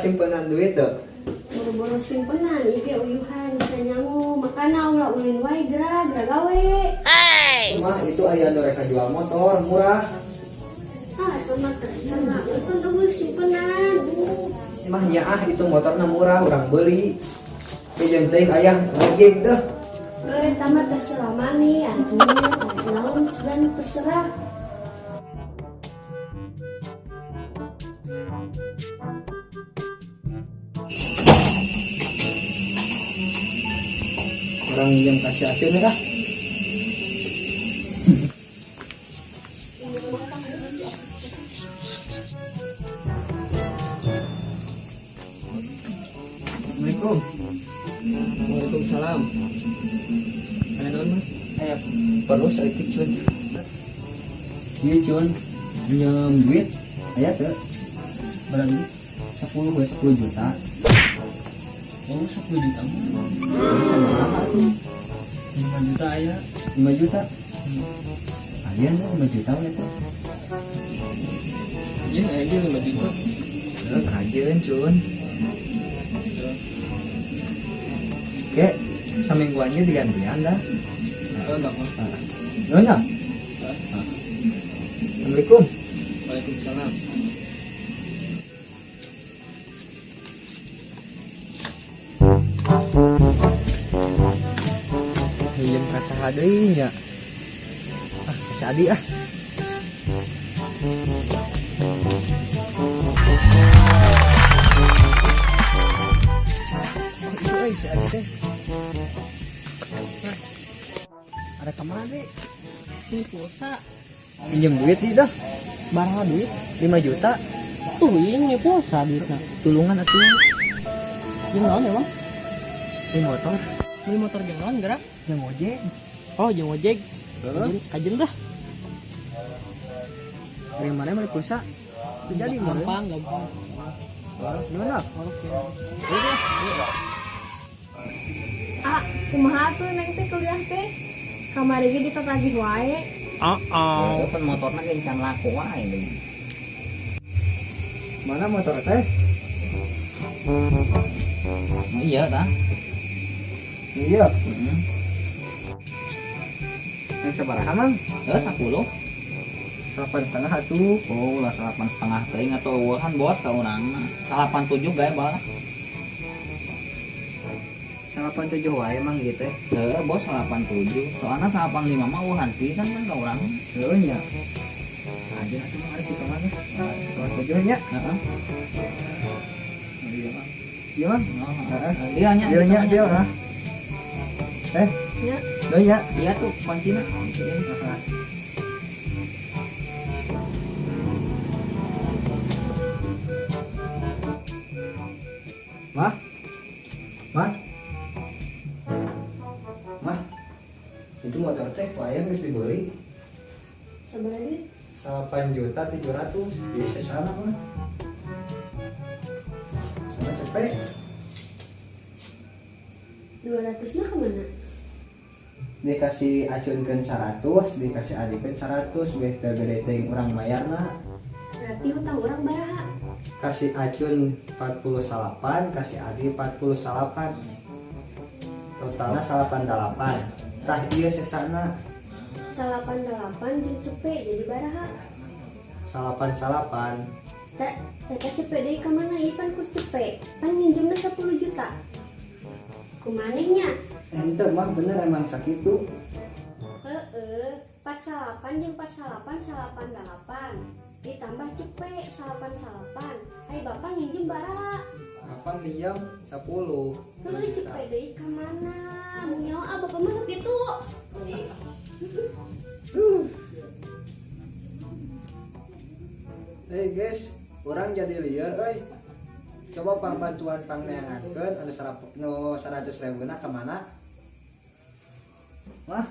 simpenan duit tuh. Boro-boro simpenan ieu uyuhan bisa nyangu makana ulah ulin wae gerak gawe. Mah itu aya nu rek jual motor murah. Itu mah terserah itu tunggu simpenan. Mah nya itu motorna murah urang beli. Jeung teuing aya ngojek deh. Tamat terserah mani anjingnya naon dan terserah. Orang yang kasih acun kah? Assalamualaikum. Waalaikumsalam. Ada naon mas? Aya perlu saeutik cun. Ieu cun, pinjam duit aya teu? Berapa duit? 10 juta. Oh 10 juta. Sama apa tuh? 5 juta aya. 5 juta. Aya 5 juta itu. Iya aja 5 juta. Kajian cun. Oke, semingguannya digantian dah. Enggak masalah. Enggak. Assalamualaikum. Waalaikumsalam. Yang kasaha deui nya. Si Adi ah. Si Adi teh. Ada kemana deh? Ini pulsa. Pinjam duit sih dah. Baraha duit? 5 juta. Tuh ini pulsa duitnya. Tulungan atuh. Jeung naon emang? Ini motor. Beli motor jeung naon gerak? Yang ojek. Oh jeung ojek. Kajen dah. Dari mana beli pulsa? Jadi Gampang. Gimana? Oke. Kumaha tuh neng teh kuliah teh? Kamari ge ditatagih wae. Kan motorna kencang laku wae deui. Mana motor teh? Iya tah. Iya. Yang sabaraha mang? 10. 8,5 atuh. Oh, lah 8,5 teuing atau eueuhan bos ka urang mah. 87 gae bae. 87 wae emang gitu teh. Bos 87. Soalnya 85 mah eueuhan pisan kan ka urang. Heuh nya. Aja atuh mah arek kita mah. 87 nya. Heeh. Iya mah. Dia nya. Dia mah. Ya. Nya. Iya tuh kuncina. Mah? Itu motor teh wae geus dibeli. Sabaraha duit? 8.700.000 bisa sana mah. Sana cepet. 200 mah kemana? Dikasih acunkeun 100, dikasih adikeun 100, geus teu gede teuing urang mayarna. Berarti utang urang baraha? Kasih acun 48, kasih adi 48. Totalnya 88. Tah ieu sesana 88 jeung cepet jadi baraha? 88. Eta cepet deui ka mana ieu pan ku cepet. Pan nginjemna 10 juta. Kumanehnya? Ente mah bener emang sakitu. 48 jeung 48 88. Ditambah cepet 88. Ai bapak nginjem baraha? Apa pinjam 10. Cepet deui ka mana? Mun nyawa bapak mah kitu. Hey guys, orang jadi liar euy. Coba bantuan pangneangankeun anu 100.000 na kemana? Mah.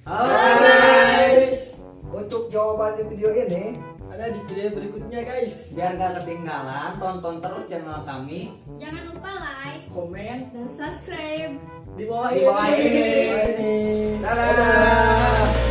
Halo guys. Untuk jawaban di video ini Ada di video berikutnya guys. biar gak ketinggalan, tonton terus channel kami. Jangan lupa like, Komen dan subscribe. di bawah Di bawah ini. ini. Dadah.